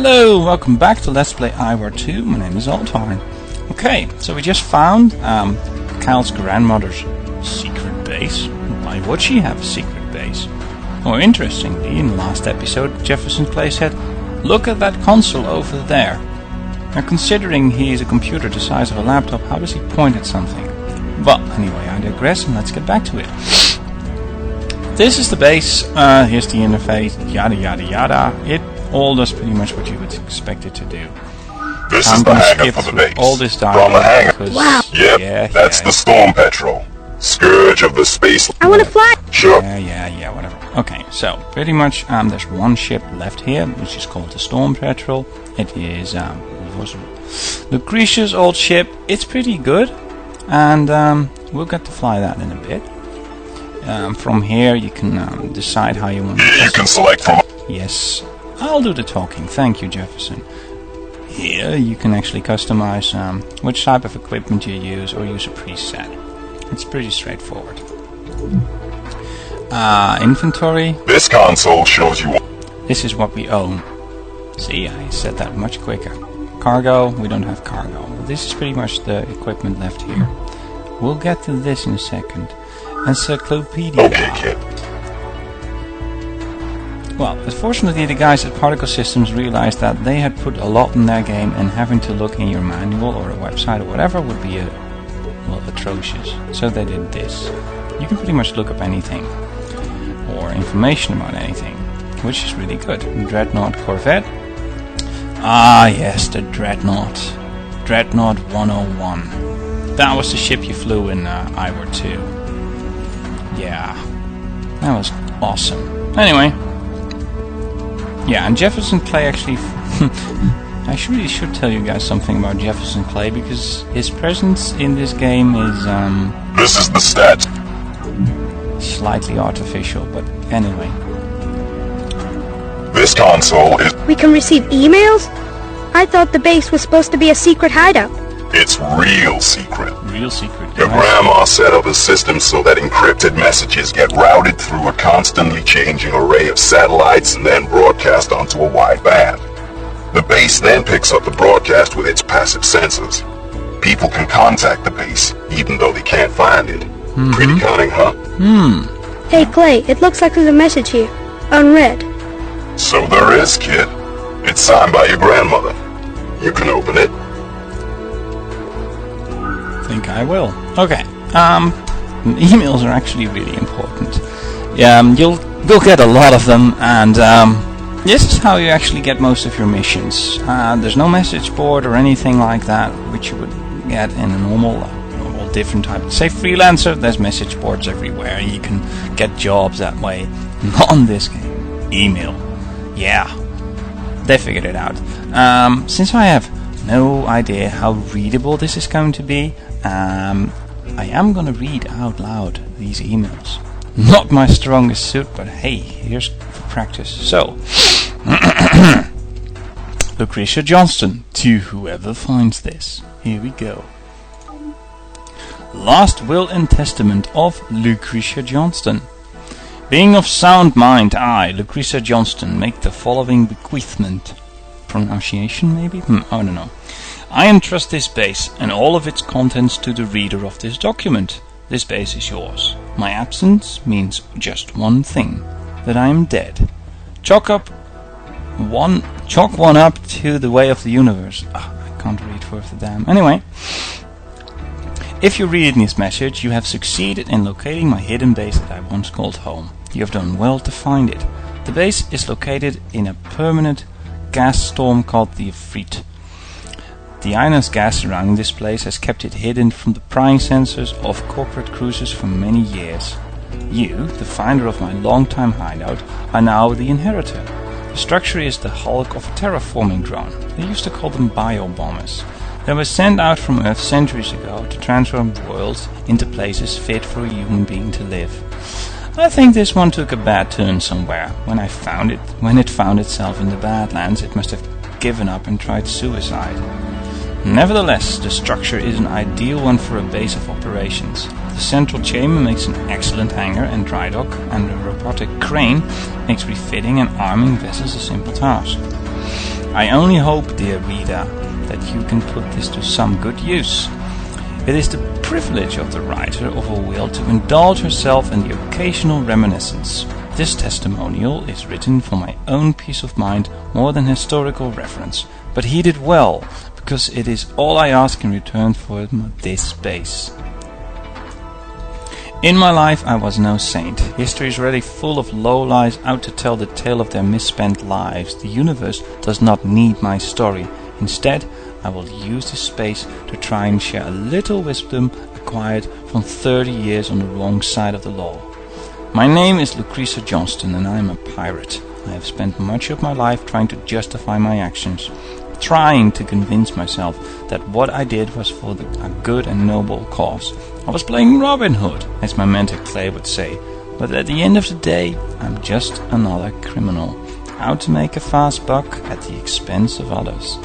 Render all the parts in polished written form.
Hello, welcome back to Let's Play Iwar 2. My name is Altarn. Okay, so we just found Kyle's grandmother's secret base. Why would she have a secret base? More interestingly, in the last episode, Jefferson Clay said, "Look at that console over there." Now, considering he is a computer the size of a laptop, how does he point at something? Well, anyway, I digress and let's get back to it. This is the base, here's the interface, yada yada yada. It all does pretty much what you would expect it to do. This is the hangar for the base. All this From the hangar. Wow. Yep, that's the Storm Petrel. Scourge of the space. I want to fly. Sure. Yeah, whatever. Okay, so pretty much there's one ship left here, which is called the Storm Petrel. It is Lucretia's old ship. It's pretty good, and we'll get to fly that in a bit. From here, you can decide how you want to. You can select from. Yes, I'll do the talking. Thank you, Jefferson. Here, you can actually customize which type of equipment you use, or use a preset. It's pretty straightforward. Inventory. This console shows you. This is what we own. See, I said that much quicker. Cargo, we don't have cargo. This is pretty much the equipment left here. We'll get to this in a second. Encyclopedia. Okay, kid. Well, unfortunately the guys at Particle Systems realized that they had put a lot in their game, and having to look in your manual or a website or whatever would be atrocious. So they did this. You can pretty much look up anything or information about anything, which is really good. Dreadnought Corvette. Ah yes, the Dreadnought. Dreadnought 101. That was the ship you flew in Iwar 2. Yeah, that was awesome. Anyway, yeah, and Jefferson Clay actually... I really should tell you guys something about Jefferson Clay, because his presence in this game is This is the stats. slightly artificial, but anyway. This console is. We can receive emails? I thought the base was supposed to be a secret hideout. It's real secret. Real secret, Your guys. grandma set up a system so that encrypted messages get routed through a constantly changing array of satellites and then broadcast onto a wide band. The base then picks up the broadcast with its passive sensors. People can contact the base, even though they can't find it. Pretty cunning, huh? Hey Clay, it looks like there's a message here. Unread. So there is, kid. It's signed by your grandmother. You can open it. Think I will. Okay. Emails are actually really important. You'll get a lot of them, and this is how you actually get most of your missions. There's no message board or anything like that, which you would get in a normal different type. Say freelancer, there's message boards everywhere. You can get jobs that way. Not on this game. Email. Yeah. They figured it out. Since I have no idea how readable this is going to be, I am going to read out loud these emails. Not my strongest suit, but hey, here's for practice. So, Lucretia Johnston, to whoever finds this. Here we go. Last will and testament of Lucretia Johnston. Being of sound mind, I, Lucretia Johnston, make the following bequeathment. Pronunciation, maybe? I don't know. I entrust this base and all of its contents to the reader of this document. This base is yours. My absence means just one thing, that I am dead. Chalk one up to the way of the universe. I can't read worth a damn. Anyway, if you read this message, you have succeeded in locating my hidden base that I once called home. You have done well to find it. The base is located in a permanent gas storm called the Ifrit. The ionized gas surrounding this place has kept it hidden from the prying sensors of corporate cruisers for many years. You, the finder of my long-time hideout, are now the inheritor. The structure is the hulk of a terraforming drone. They used to call them bio-bombers. They were sent out from Earth centuries ago to transform worlds into places fit for a human being to live. I think this one took a bad turn somewhere. When it found itself in the Badlands, it must have given up and tried suicide. Nevertheless, the structure is an ideal one for a base of operations. The central chamber makes an excellent hangar and dry dock, and a robotic crane makes refitting and arming vessels a simple task. I only hope, dear reader, that you can put this to some good use. It is the privilege of the writer of a will to indulge herself in the occasional reminiscence. This testimonial is written for my own peace of mind more than historical reference, but heed it well, because it is all I ask in return for this space. In my life I was no saint. History is already full of lowlives out to tell the tale of their misspent lives. The universe does not need my story. Instead, I will use this space to try and share a little wisdom acquired from 30 years on the wrong side of the law. My name is Lucretia Johnston, and I am a pirate. I have spent much of my life trying to justify my actions, trying to convince myself that what I did was for a good and noble cause. I was playing Robin Hood, as my mentor Clay would say, but at the end of the day, I'm just another criminal, out to make a fast buck at the expense of others.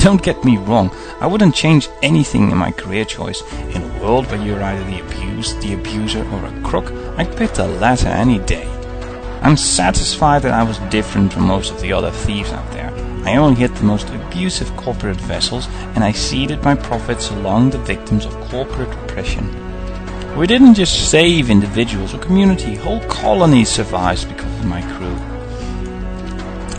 Don't get me wrong, I wouldn't change anything in my career choice. In a world where you're either the abused, the abuser, or a crook, I'd pick the latter any day. I'm satisfied that I was different from most of the other thieves out there. I only hit the most abusive corporate vessels, and I seeded my profits along the victims of corporate oppression. We didn't just save individuals or community, whole colonies survived because of my crew.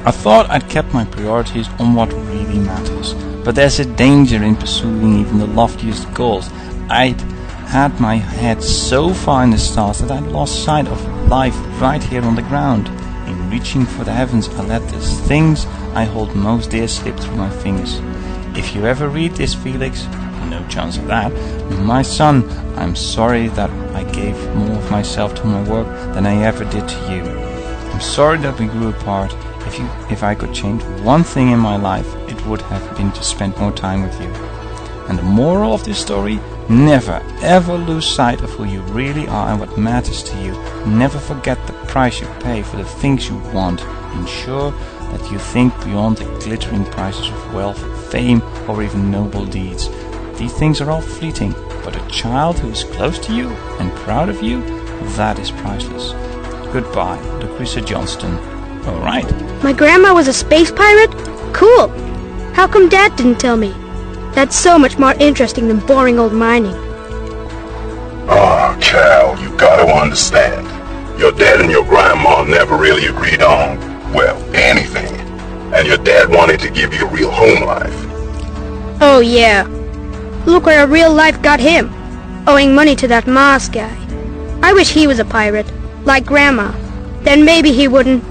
I thought I'd kept my priorities on what really matters, but there's a danger in pursuing even the loftiest goals. I'd had my head so far in the stars that I'd lost sight of life right here on the ground. In reaching for the heavens, I let the things I hold most dear slip through my fingers. If you ever read this, Felix, no chance of that, my son, I'm sorry that I gave more of myself to my work than I ever did to you. I'm sorry that we grew apart. If I could change one thing in my life, it would have been to spend more time with you. And the moral of this story, never ever lose sight of who you really are and what matters to you. Never forget the price you pay for the things you want. Ensure that you think beyond the glittering prices of wealth, fame, or even noble deeds. These things are all fleeting, but a child who is close to you and proud of you, that is priceless. Goodbye, Lucretia Johnston. Alright. My grandma was a space pirate? Cool. How come Dad didn't tell me? That's so much more interesting than boring old mining. Oh, Cal, you gotta understand. Your dad and your grandma never really agreed on, well, anything. And your dad wanted to give you a real home life. Oh yeah. Look where a real life got him. Owing money to that Mars guy. I wish he was a pirate, like Grandma. Then maybe he wouldn't.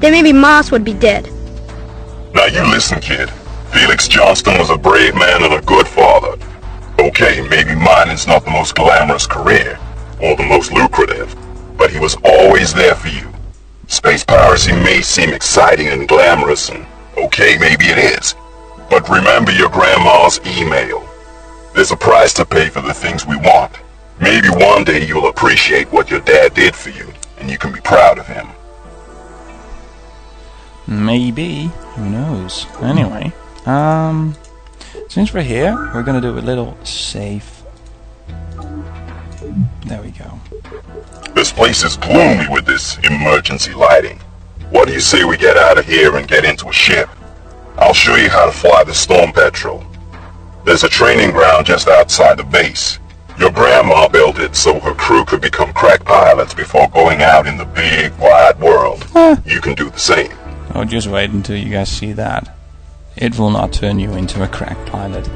Then maybe Mars would be dead. Now you listen, kid. Felix Johnston was a brave man and a good father. Okay, maybe mining's not the most glamorous career, or the most lucrative, but he was always there for you. Space piracy may seem exciting and glamorous, and okay, maybe it is. But remember your grandma's email. There's a price to pay for the things we want. Maybe one day you'll appreciate what your dad did for you, and you can be proud of him. Maybe. Who knows? Anyway, since we're here, we're gonna do a little save. There we go. This place is gloomy with this emergency lighting. What do you say we get out of here and get into a ship? I'll show you how to fly the Storm Petrel. There's a training ground just outside the base. Your grandma built it so her crew could become crack pilots before going out in the big, wide world. You can do the same. Oh, just wait until you guys see that. It will not turn you into a crack pilot.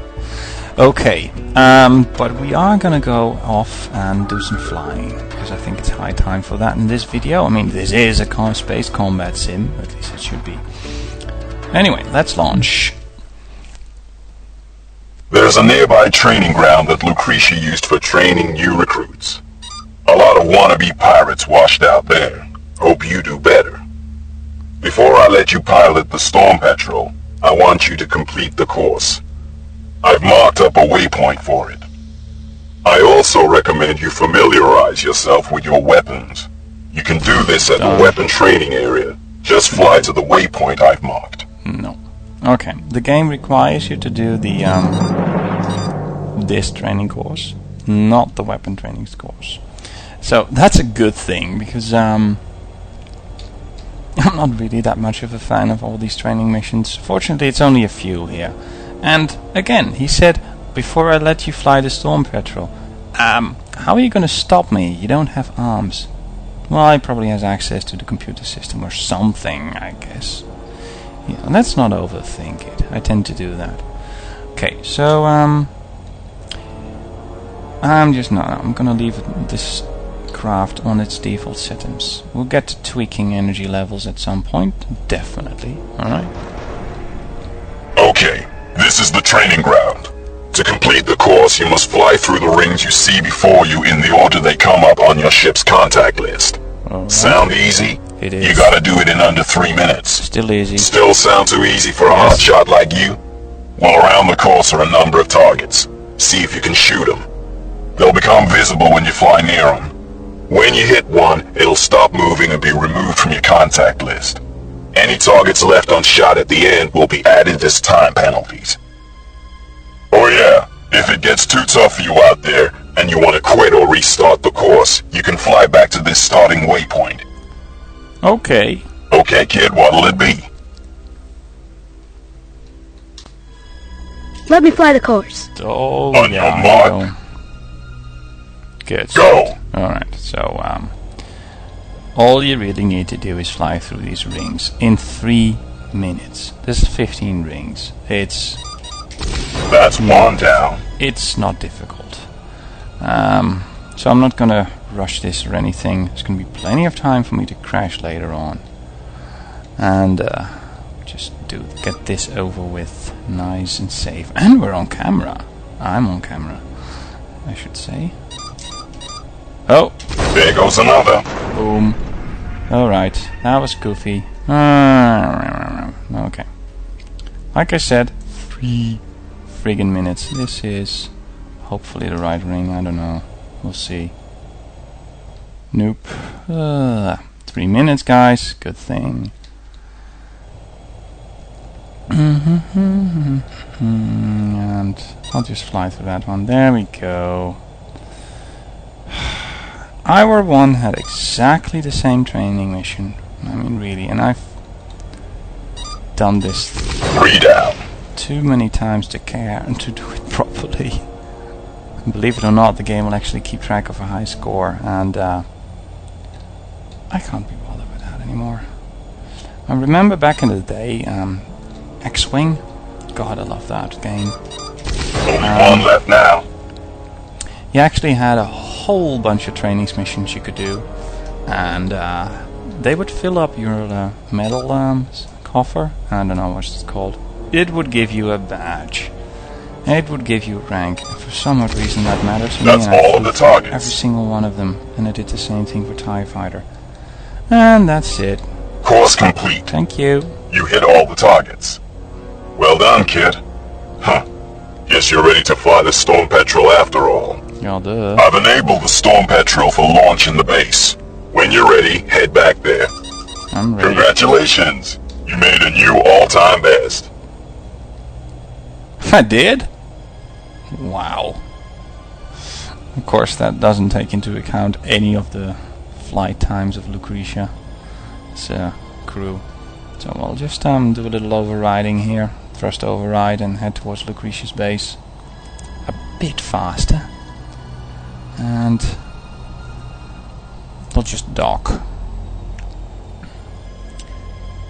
Okay, but we are gonna go off and do some flying, because I think it's high time for that in this video. I mean, this is a space combat sim, at least it should be. Anyway, let's launch. There's a nearby training ground that Lucretia used for training new recruits. A lot of wannabe pirates washed out there. Hope you do better. Before I let you pilot the Storm Petrel, I want you to complete the course. I've marked up a waypoint for it. I also recommend you familiarize yourself with your weapons. You can do this at the weapon training area. Just fly to the waypoint I've marked. No. Okay, the game requires you to do the this training course, not the weapon training course. So that's a good thing, because I'm not really that much of a fan of all these training missions. Fortunately, it's only a few here. And again, he said, before I let you fly the Storm Petrel, how are you going to stop me? You don't have arms. Well, he probably has access to the computer system or something, I guess. Yeah, let's not overthink it. I tend to do that. Okay, so I'm gonna leave this craft on its default settings. We'll get to tweaking energy levels at some point, definitely. Alright. Okay, this is the training ground. To complete the course, you must fly through the rings you see before you in the order they come up on your ship's contact list. Alright. Sound easy? It is. You gotta do it in under 3 minutes. Still easy. Still sound too easy for a hotshot like you? Well, around the course are a number of targets. See if you can shoot them. They'll become visible when you fly near them. When you hit one, it'll stop moving and be removed from your contact list. Any targets left unshot at the end will be added as time penalties. Oh yeah, if it gets too tough for you out there, and you want to quit or restart the course, you can fly back to this starting waypoint. Okay. Okay, kid, what'll it be? Let me fly the course. Oh, On yeah, your mark. Good. Go! Alright, so, all you really need to do is fly through these rings in 3 minutes. This is 15 rings. That's one down. It's not difficult. So I'm not gonna rush this or anything. There's gonna be plenty of time for me to crash later on. And, just get this over with nice and safe. And we're on camera. I'm on camera, I should say. Oh! There goes another. Boom. Alright, that was goofy. Okay. Like I said, 3 friggin' minutes. This is hopefully the right ring, I don't know. We'll see. Nope. 3 minutes, guys. Good thing. And I'll just fly through that one. There we go. Our one had exactly the same training mission. I mean, really, and I've done this 3 down. too many times to care and to do it properly. And believe it or not, the game will actually keep track of a high score, and I can't be bothered with that anymore. I remember back in the day, X-Wing. God, I love that game. Only one left now. You actually had a whole bunch of training missions you could do, and they would fill up your medal coffer. I don't know what it's called. It would give you a badge. It would give you rank. And for some odd reason that matters to me. That's all of the targets. Every single one of them, and I did the same thing for TIE Fighter. And that's it. Course complete. Thank you. You hit all the targets. Well done, kid. Huh. Guess you're ready to fly the Storm Petrel after all. Yeah, duh. I've enabled the Storm Petrel for launch in the base. When you're ready, head back there. I'm ready. Congratulations. You made a new all-time best. I did? Wow. Of course, that doesn't take into account any of the flight times of Lucretia. It's crew. So I'll just do a little overriding here. Thrust override and head towards Lucretia's base. A bit faster. And we'll just dock.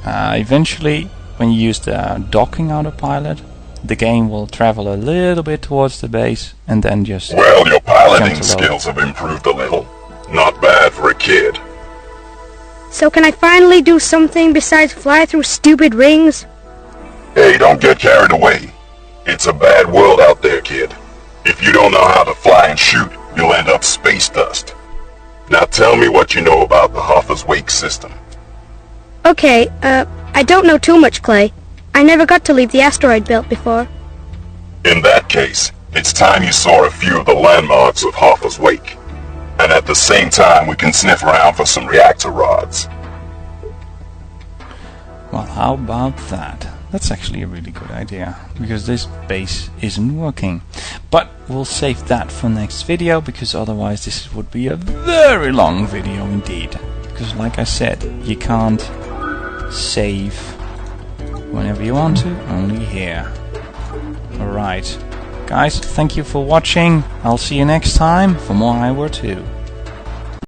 Eventually, when you use the docking autopilot, the game will travel a little bit towards the base and then just... Well, your piloting jump to load. skills have improved a little. Not bad for a kid. So can I finally do something besides fly through stupid rings? Hey, don't get carried away. It's a bad world out there, kid. If you don't know how to fly and shoot, you'll end up space dust. Now tell me what you know about the Hoffa's Wake system. Okay, I don't know too much, Clay. I never got to leave the asteroid belt before. In that case, it's time you saw a few of the landmarks of Hoffa's Wake. And at the same time, we can sniff around for some reactor rods. Well, how about that? That's actually a really good idea, because this base isn't working. But we'll save that for next video, because otherwise this would be a very long video indeed. Because like I said, you can't save whenever you want to, only here. Alright. Guys, thank you for watching. I'll see you next time for more iWar 2.